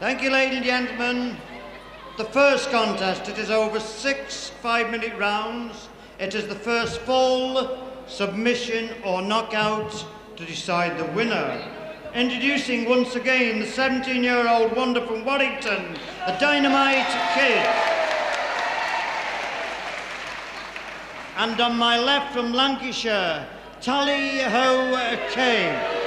Thank you, ladies and gentlemen. The first contest, it is over 6 5-minute rounds. It is the first full submission or knockout to decide the winner. Introducing once again the 17-year-old wonder from Warrington, the Dynamite Kid. And on my left from Lancashire, Tally-ho Kaye.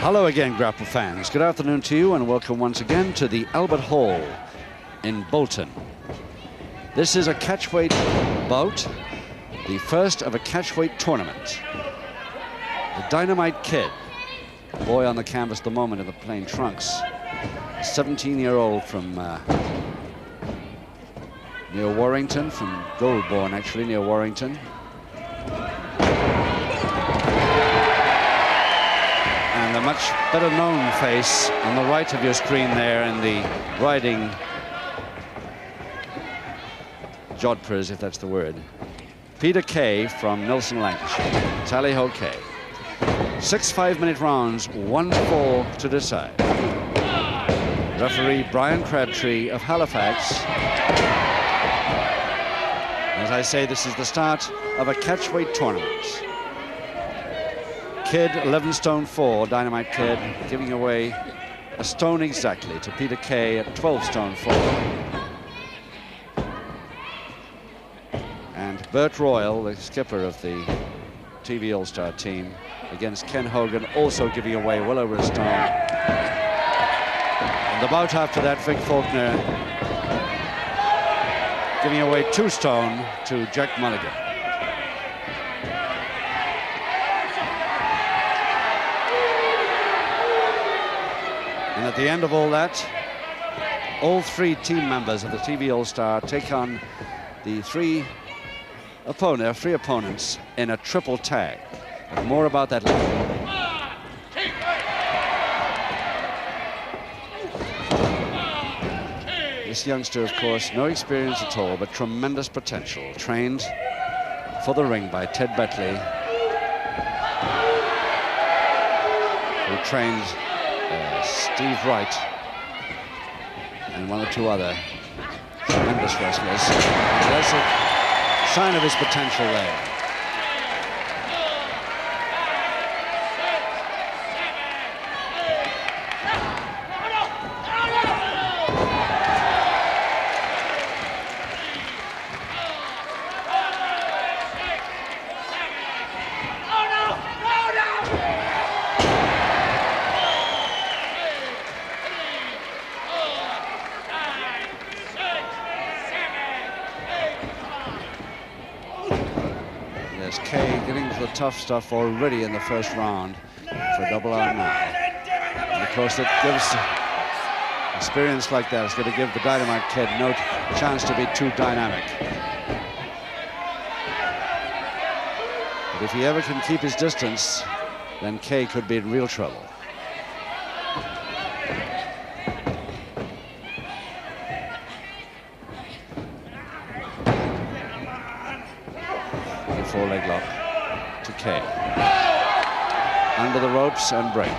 Hello again, grapple fans. Good afternoon to you and welcome once again to the Albert Hall in Bolton. This is a catchweight bout, the first of a catchweight tournament. The Dynamite Kid, the boy on the canvas at the moment in the plain trunks, a 17-year-old from near Warrington, from Goulburn actually, near Warrington. And a much better known face on the right of your screen there in the riding jodhpurs, if that's the word. Peter Kaye from Nelson, Lancashire. Tally-ho Kaye. 6 5-minute rounds, 1-4 to decide. Referee Brian Crabtree of Halifax. As I say, this is the start of a catchweight tournament. Kid, 11 stone 4, Dynamite Kid, giving away a stone exactly to Peter Kaye at 12 stone 4. And Bert Royal, the skipper of the TV All-Star team, against Ken Hogan, also giving away well over a stone. And the bout after that, Vic Faulkner giving away 2 stone to Jack Mulligan. And at the end of all that, all 3 team members of the TV All-Star take on the 3 opponents in a triple tag. But more about that later. This youngster, of course, no experience at all, but tremendous potential. Trained for the ring by Ted Betley, who trained Steve Wright and 1 or 2 other tremendous wrestlers. There's a sign of his potential there. Tough stuff already in the first round for a double arm now. And of course, that gives experience like that. It's going to give the Dynamite Kid no chance to be too dynamic. But if he ever can keep his distance, then Kaye could be in real trouble. The 4-leg lock to Kaye. Under the ropes and break.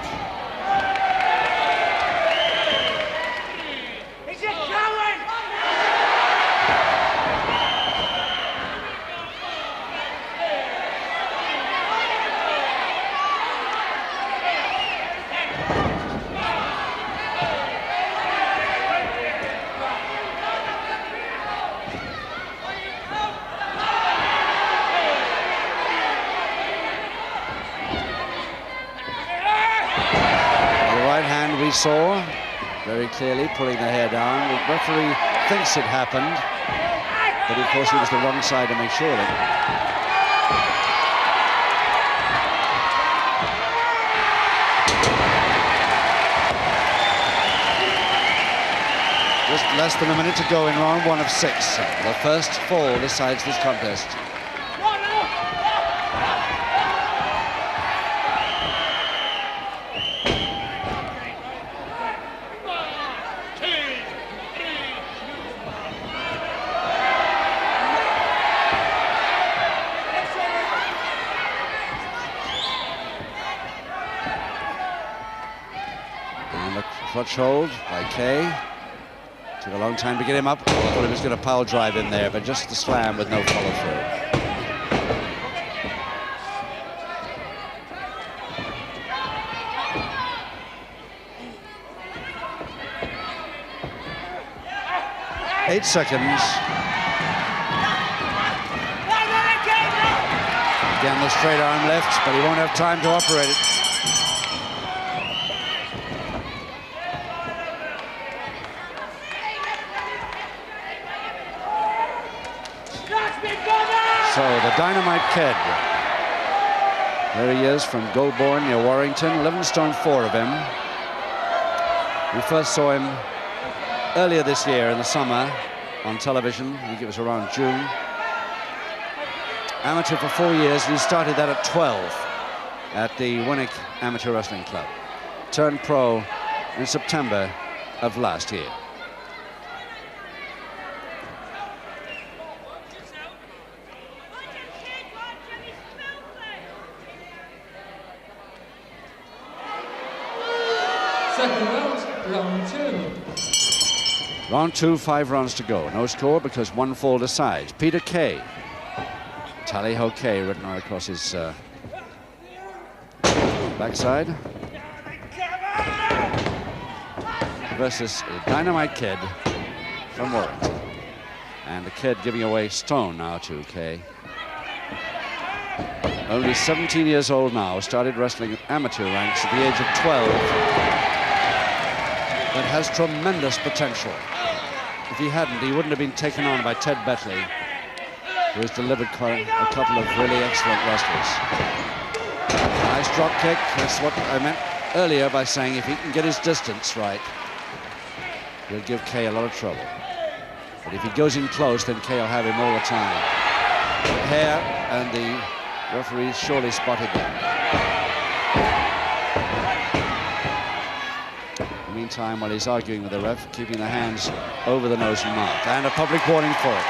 Saw very clearly pulling the hair down. The referee thinks it happened, but of course he was the wrong side to make sure of it. Just less than a minute to go in round 1 of 6. The first fall decides this contest. And a crutch hold by Kaye. Took a long time to get him up. I thought he was going to power drive in there, but just the slam with no follow-through. Eight seconds. Again, the straight arm left, but he won't have time to operate it. So the Dynamite kid. There he is from Goulburn near Warrington. 11 stone 4 of him. We first saw him earlier this year in the summer on television. I think it was around June. Amateur for 4 years, and he started that at 12 at the Winnick Amateur Wrestling Club. Turned pro in September of last year. Second round, round 2. Round 2, 5 rounds to go. No score because 1 fall decides. Peter Kaye. Tally-ho Kaye written right across his backside. Versus a Dynamite kid from Warrington. And the kid giving away stone now to Kaye. Only 17 years old now. Started wrestling at amateur ranks at the age of 12. That has tremendous potential. If he hadn't, he wouldn't have been taken on by Ted Betley, who has delivered quite a couple of really excellent wrestlers. Nice drop kick. That's what I meant earlier by saying if he can get his distance right, he'll give Kaye a lot of trouble. But if he goes in close, then Kaye will have him all the time. The hair, and the referee surely spotted that. Meantime, while he's arguing with the ref, keeping the hands over the nose and mouth. And a public warning for it.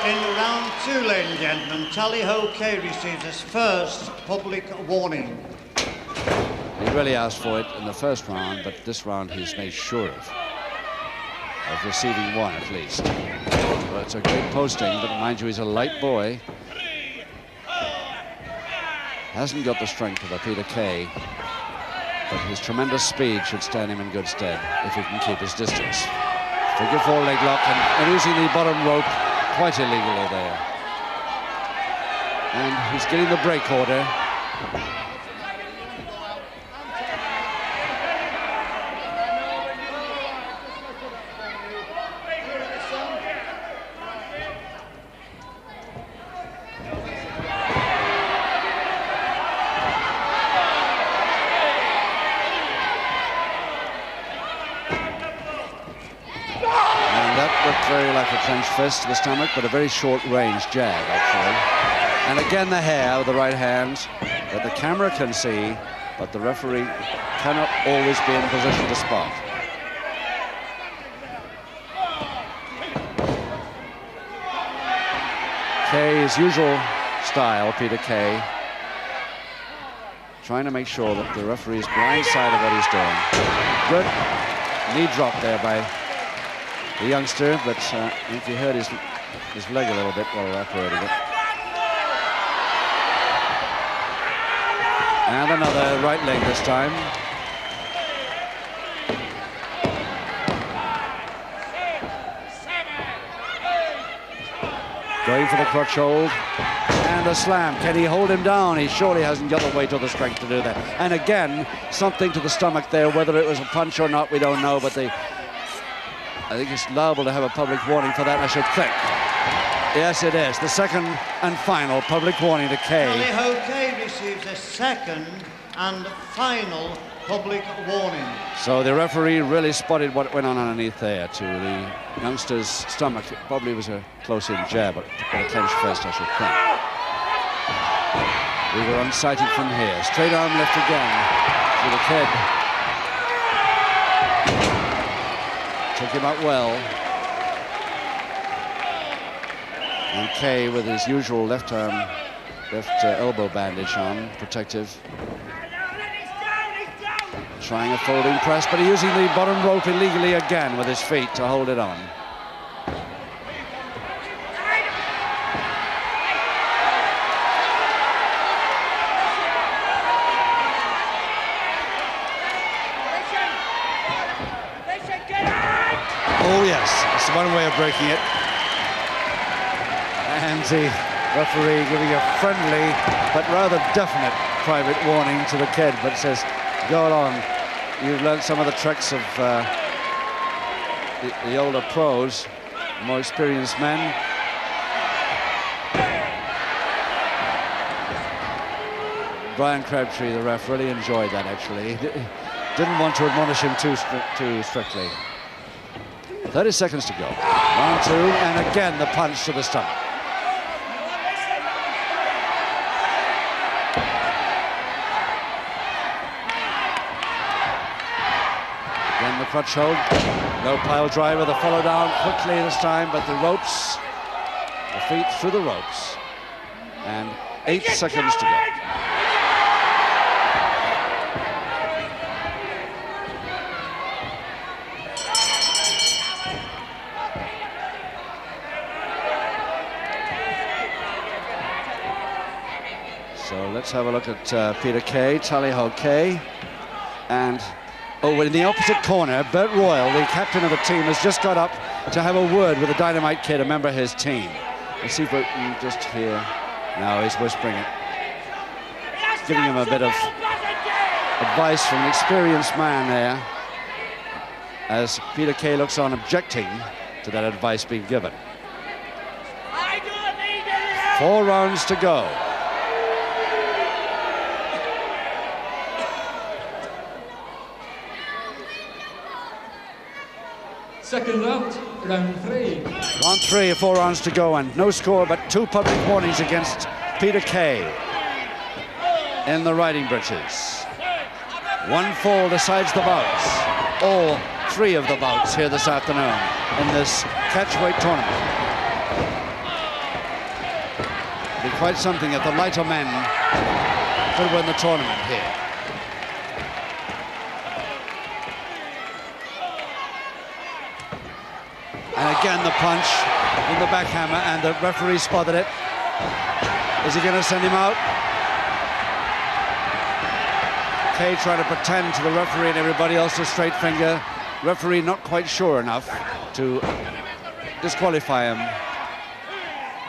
In round 2, ladies and gentlemen, Tally-ho Kaye receives his first public warning. He really asked for it in the first round, but this round he's made sure of receiving one at least. Well, it's a great posting, but mind you, he's a light boy. Hasn't got the strength of a Peter Kaye, but his tremendous speed should stand him in good stead if he can keep his distance. Figure 4 leg lock, and using the bottom rope quite illegally there. And he's getting the break order. Very like a clenched fist to the stomach, but a very short-range jab, actually. And again, the hair with the right hand that the camera can see, but the referee cannot always be in position to spot. Kaye's usual style, Peter Kaye, trying to make sure that the referee is blindsided of what he's doing. Good knee drop there by the youngster, but I think he hurt his leg a little bit while operating it. And another right leg this time. Going for the crutch hold. And a slam. Can he hold him down? He surely hasn't got the weight or the strength to do that. And again, something to the stomach there. Whether it was a punch or not, we don't know, but I think it's liable to have a public warning for that, I should think. Yes, it is. The second and final public warning to Kaye. Tally-ho Kaye receives a second and final public warning. So the referee really spotted what went on underneath there to the youngster's stomach. It probably was a close-in jab, but a clenched fist, I should think. We were unsighted from here. Straight arm left again to the kid. Took him out well. And Kaye with his usual left elbow bandage on, protective. Trying a folding press, but using the bottom rope illegally again with his feet to hold it on. Oh yes, that's one way of breaking it. And the referee giving a friendly but rather definite private warning to the kid, but says, go along. You've learned some of the tricks of the older pros, more experienced men. Brian Crabtree, the ref, really enjoyed that, actually. He didn't want to admonish him too strictly. 30 seconds to go. 1, 2, and again the punch to the stomach. Again the crutch hold. No pile driver, the follow down quickly this time, but the ropes, the feet through the ropes. And 8 seconds to go. So let's have a look at Peter Kaye, Tally-ho Kaye. And, oh, in the opposite corner, Bert Royal, the captain of the team, has just got up to have a word with the Dynamite kid, a member of his team. Let's see if we can just hear. Now he's whispering it. Giving him a bit of advice from an experienced man there, as Peter Kaye looks on objecting to that advice being given. 4 rounds to go. Second round, round 3. Round 3, 4 rounds to go, and no score, but 2 public warnings against Peter Kaye in the riding breeches. 1 fall decides the bouts. All 3 of the bouts here this afternoon in this catchweight tournament. It'll be quite something if the lighter men could win the tournament here. And again the punch in the backhammer, and the referee spotted it. Is he going to send him out? Kaye trying to pretend to the referee and everybody else a straight finger. Referee not quite sure enough to disqualify him.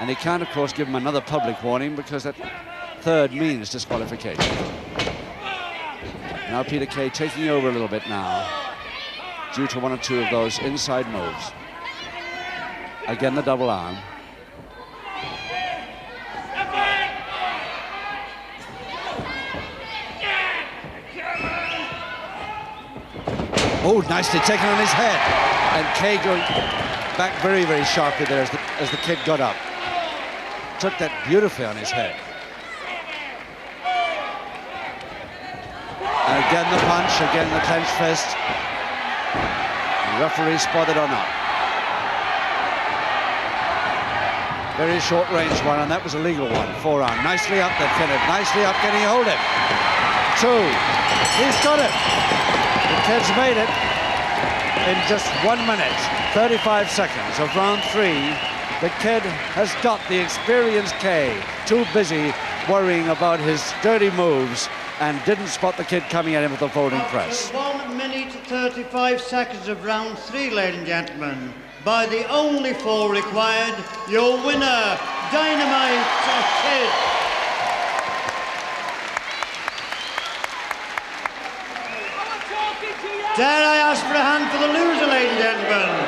And he can't, of course, give him another public warning because that 3rd means disqualification. Now Peter Kaye taking over a little bit now due to 1 or 2 of those inside moves. Again, the double arm. Oh, nicely taken on his head. And Kaye going back very, very sharply there as the kid got up. Took that beautifully on his head. And again the punch, again the clenched fist. The referee spotted or not. Very short range one, and that was a legal one. 4 round. Nicely up there, Kenneth. Nicely up, can he hold it? 2. He's got it. The kid's made it in just 1 minute, 35 seconds of round 3. The kid has got the experienced Kaye, too busy worrying about his dirty moves, and didn't spot the kid coming at him with the folding press. 1 minute 35 seconds of round 3, ladies and gentlemen. By the only fall required, your winner, Dynamite Kid. Dare I ask for a hand for the loser, ladies and gentlemen?